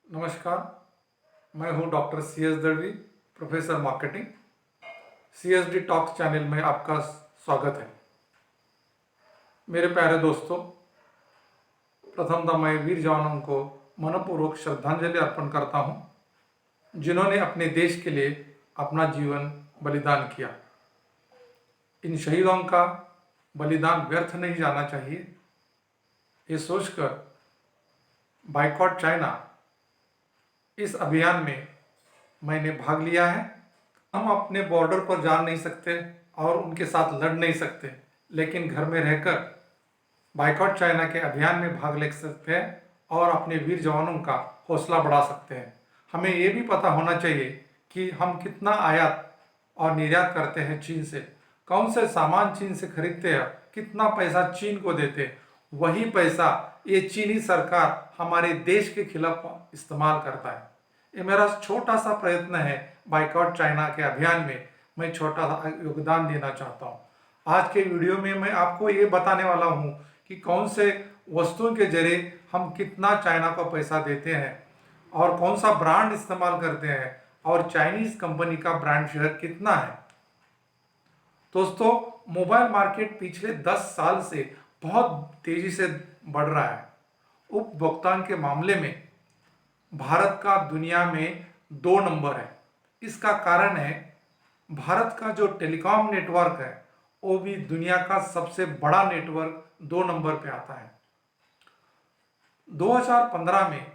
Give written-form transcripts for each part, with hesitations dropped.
नमस्कार। मैं हूं doctor C S Darvi, professor marketing. CSD talks channel में आपका स्वागत है। मेरे प्यारे दोस्तों, प्रथमतः मैं वीर जवानों को मनपूर्वक श्रद्धांजलि अर्पण करता हूं, जिन्होंने अपने देश के लिए अपना जीवन बलिदान किया। इन शहीदों का बलिदान व्यर्थ नहीं जाना चाहिए, ये सोचकर बाइकॉट चाइना इस अभियान में मैंने भाग लिया है। हम अपने बॉर्डर पर जा नहीं सकते और उनके साथ लड़ नहीं सकते, लेकिन घर में रहकर बाइकॉट चाइना के अभियान में भाग ले सकते हैं और अपने वीर जवानों का हौसला बढ़ा सकते हैं। हमें ये भी पता होना चाहिए कि हम कितना आयात और निर्यात करते हैं चीन से, कौन से सामान चीन से खरीदते हैं, कितना पैसा चीन को देते हैं। वही पैसा ये चीनी सरकार हमारे देश के खिलाफ इस्तेमाल करता है। ये मेरा छोटा सा प्रयत्न है बाइकॉट चाइना के अभियान में, मैं छोटा सा योगदान देना चाहता हूँ। आज के वीडियो में मैं आपको ये बताने वाला हूँ कि कौन से वस्तुओं के जरिए हम कितना चाइना को पैसा देते हैं और कौन सा ब्रांड इस्तेमाल करते हैं और चाइनीज कंपनी का ब्रांड शेयर कितना है। दोस्तों, मोबाइल मार्केट पिछले 10 साल से बहुत तेजी से बढ़ रहा है। उपभोक्ताओं के मामले में भारत का दुनिया में 2 नंबर है। इसका कारण है भारत का जो टेलीकॉम नेटवर्क है वो भी दुनिया का सबसे बड़ा नेटवर्क 2 नंबर पे आता है। 2015 में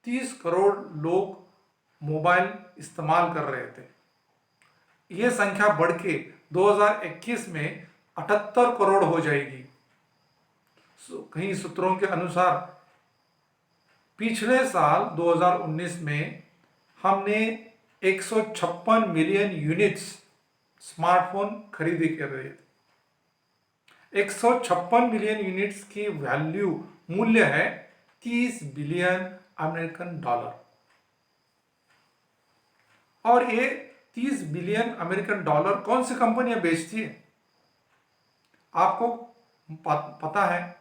30 करोड़ लोग मोबाइल इस्तेमाल कर रहे थे। ये संख्या बढ़ के 2021 में 78 करोड़ हो जाएगी। कई सूत्रों के अनुसार पिछले साल 2019 में हमने 156 मिलियन यूनिट्स स्मार्टफोन खरीदी कर रहे थे। 156 मिलियन यूनिट्स की वैल्यू मूल्य है 30 बिलियन अमेरिकन डॉलर। और ये 30 बिलियन अमेरिकन डॉलर कौन सी कंपनियां बेचती है? आपको पता है,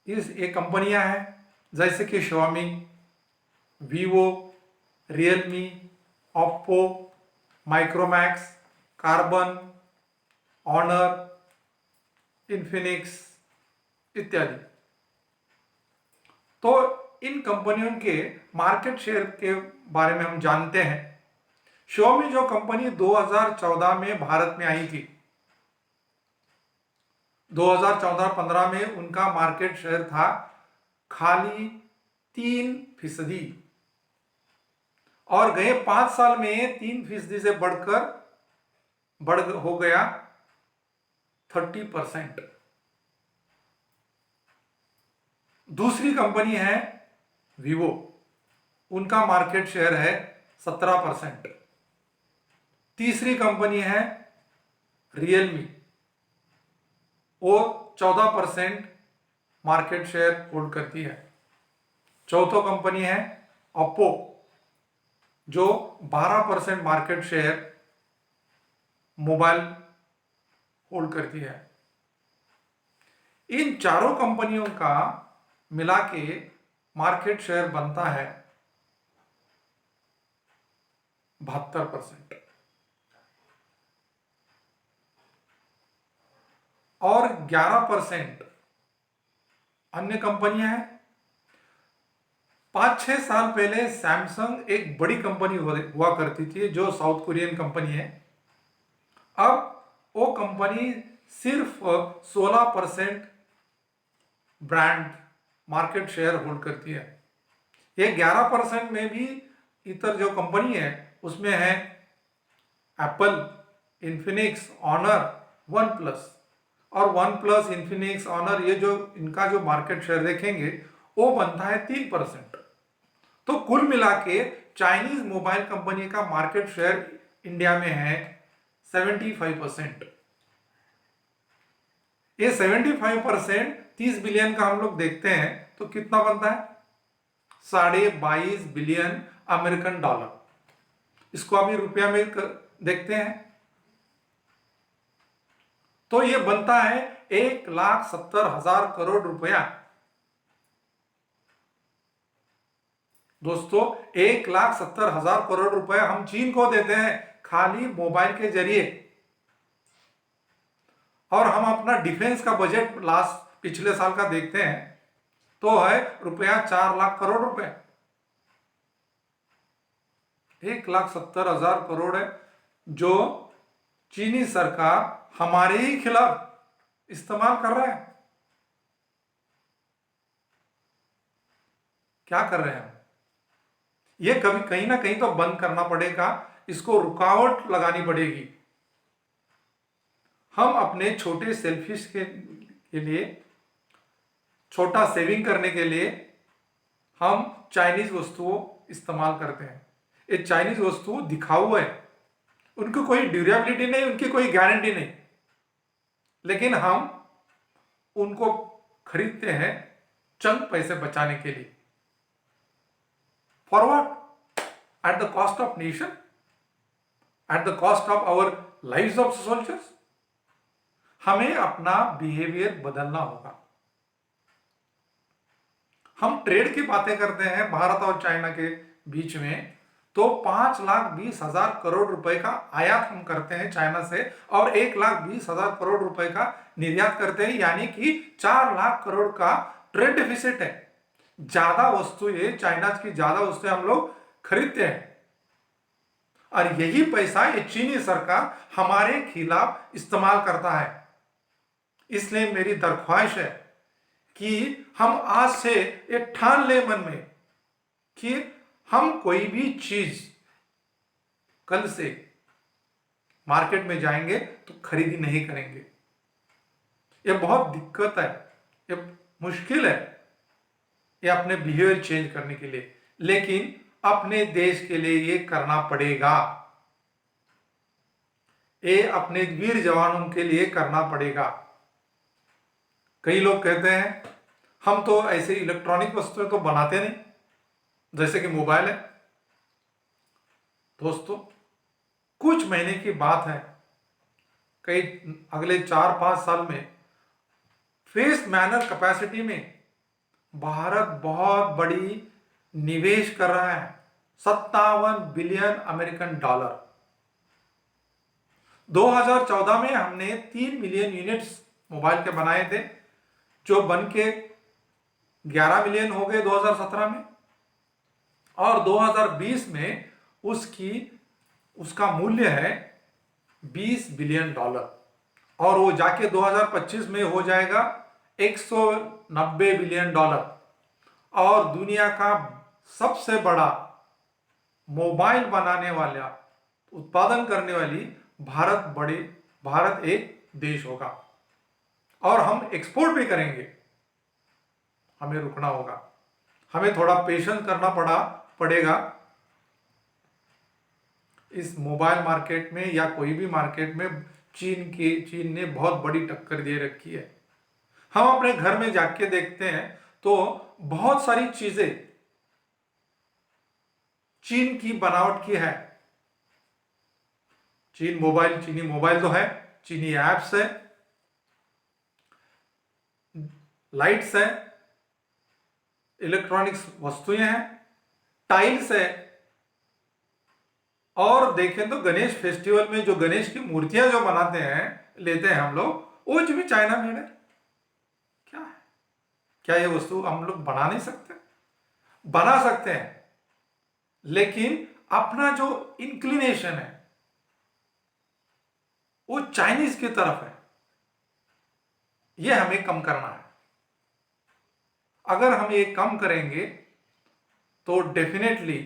ये कंपनियां हैं जैसे कि Xiaomi, Vivo, Realme, Oppo, Micromax, Karbonn, Honor, Infinix इत्यादि। तो इन कंपनियों के मार्केट शेयर के बारे में हम जानते हैं। Xiaomi जो कंपनी 2014 में भारत में आई थी, 2014-15 में उनका मार्केट शेयर था खाली 3%, और गए 5 साल में 3% से बढ़ हो गया 30%। दूसरी कंपनी है Vivo, उनका मार्केट शेयर है 17%। तीसरी कंपनी है रियलमी, वो 14% मार्केट शेयर होल्ड करती है। चौथा कंपनी है ओप्पो, जो 12% मार्केट शेयर मोबाइल होल्ड करती है। इन चारों कंपनियों का मिला के मार्केट शेयर बनता है 72%। और 11% अन्य कंपनियां हैं। 5-6 साल पहले सैमसंग एक बड़ी कंपनी हुआ करती थी, जो साउथ कोरियन कंपनी है। अब वो कंपनी सिर्फ 16% ब्रांड मार्केट शेयर होल्ड करती है। ये 11% में भी इतर जो कंपनी है उसमें है Apple, Infinix, Honor, OnePlus. और वन प्लस, इन्फिनिक्स, ऑनर, ये जो इनका जो मार्केट शेयर देखेंगे वो बनता है 3%। तो कुल मिला के चाइनीज मोबाइल कंपनी का मार्केट शेयर इंडिया में है 75%। ये 75% 30 बिलियन का हम लोग देखते हैं तो कितना बनता है? 22.5 बिलियन अमेरिकन डॉलर। इसको अभी रुपया में देखते हैं तो ये बनता है 1,70,000 करोड़ रुपया। दोस्तों 1,70,000 करोड़ रुपए हम चीन को देते हैं खाली मोबाइल के जरिए। और हम अपना डिफेंस का बजट लास्ट पिछले साल का देखते हैं तो है रुपया 4 लाख करोड़ रुपए। 1,70,000 करोड़ है जो चीनी सरकार हमारे ही खिलाफ इस्तेमाल कर रहा है। क्या कर रहे हैं हम? ये कभी कहीं ना कहीं तो बंद करना पड़ेगा, इसको रुकावट लगानी पड़ेगी। हम अपने छोटे सेल्फिश के लिए, छोटा सेविंग करने के लिए हम चाइनीज वस्तुओं इस्तेमाल करते हैं। ये चाइनीज वस्तु दिखाऊ है, उनकी कोई ड्यूरेबिलिटी नहीं, उनकी कोई गारंटी नहीं, लेकिन हम उनको खरीदते हैं चंद पैसे बचाने के लिए। For what? At the cost of nation, at the cost of our lives of soldiers. हमें अपना बिहेवियर बदलना होगा। हम ट्रेड की बातें करते हैं भारत और चाइना के बीच में, तो 5,20,000 करोड़ रुपए का आयात हम करते हैं चाइना से और 1,20,000 करोड़ रुपए का निर्यात करते हैं, यानी कि 4 लाख करोड़ का ट्रेड डिफिसिट है। ज्यादा वस्तुएं, चाइना की ज्यादा वस्तुएं हम लोग खरीदते हैं और यही पैसा ये चीनी सरकार हमारे खिलाफ इस्तेमाल करता है। इसलिए मेरी दरख्वास्त है कि हम आज से ये ठान ले मन में कि हम कोई भी चीज कल से मार्केट में जाएंगे तो खरीदी नहीं करेंगे। ये बहुत दिक्कत है, ये मुश्किल है ये अपने बिहेवियर चेंज करने के लिए, लेकिन अपने देश के लिए ये करना पड़ेगा। ये अपने वीर जवानों के लिए करना पड़ेगा। कई लोग कहते हैं हम तो ऐसे इलेक्ट्रॉनिक वस्तुएं तो बनाते नहीं, जैसे कि मोबाइल है। दोस्तों कुछ महीने की बात है, कई अगले 4-5 साल में फेस मैनर कैपेसिटी में भारत बहुत बड़ी निवेश कर रहा है। 57 बिलियन अमेरिकन डॉलर। 2014 में हमने 3 मिलियन यूनिट्स मोबाइल के बनाए थे, जो बन के 11 मिलियन हो गए 2017 में, और 2020 में उसका मूल्य है 20 बिलियन डॉलर, और वो जाके 2025 में हो जाएगा 190 बिलियन डॉलर। और दुनिया का सबसे बड़ा मोबाइल बनाने वाला, उत्पादन करने वाली भारत एक देश होगा, और हम एक्सपोर्ट भी करेंगे। हमें रुकना होगा, हमें थोड़ा पेशेंस करना पड़ेगा। इस मोबाइल मार्केट में या कोई भी मार्केट में चीन ने बहुत बड़ी टक्कर दे रखी है। हम अपने घर में जाके देखते हैं तो बहुत सारी चीजें चीन की बनावट की है। चीनी मोबाइल तो है, चीनी एप्स है, लाइट्स है, इलेक्ट्रॉनिक्स वस्तुएं हैं, टाइल्स है, और देखें तो गणेश फेस्टिवल में जो गणेश की मूर्तियां जो बनाते हैं, लेते हैं हम लोग, वो जो भी चाइना मेड है। क्या है? क्या ये वस्तु हम लोग बना नहीं सकते? बना सकते हैं, लेकिन अपना जो इंक्लिनेशन है वो चाइनीज की तरफ है, ये हमें कम करना है। अगर हम ये कम करेंगे तो डेफिनेटली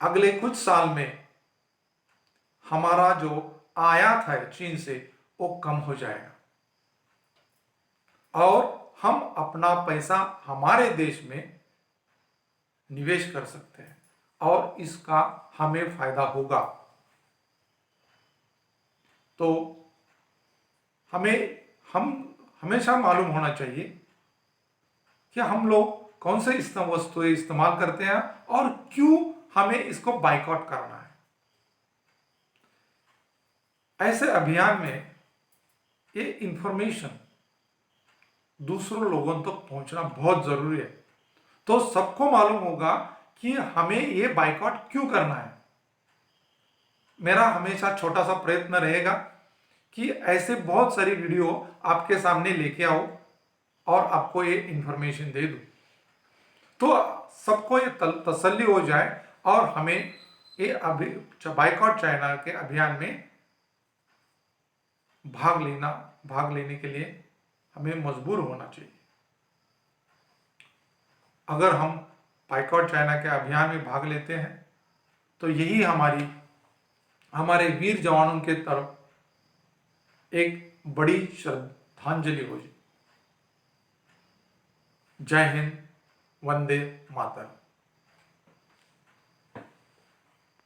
अगले कुछ साल में हमारा जो आयात है चीन से वो कम हो जाएगा, और हम अपना पैसा हमारे देश में निवेश कर सकते हैं और इसका हमें फायदा होगा। तो हम हमेशा मालूम होना चाहिए कि हम लोग कौन से वस्तुएं इस्तेमाल करते हैं और क्यों हमें इसको बाइकआउट करना है। ऐसे अभियान में ये इंफॉर्मेशन दूसरों लोगों तक पहुंचना बहुत जरूरी है, तो सबको मालूम होगा कि हमें ये बाइकआउट क्यों करना है। मेरा हमेशा छोटा सा प्रयत्न रहेगा कि ऐसे बहुत सारी वीडियो आपके सामने लेके आओ और आपको ये इंफॉर्मेशन दे दूं, तो सबको ये तसल्ली हो जाए और हमें ये बाइकआउट चाइना के अभियान में भाग लेने के लिए हमें मजबूर होना चाहिए। अगर हम बाइकआउट चाइना के अभियान में भाग लेते हैं तो यही हमारे वीर जवानों के तरफ एक बड़ी श्रद्धांजलि होगी। जय हिंद, वंदे मातरम।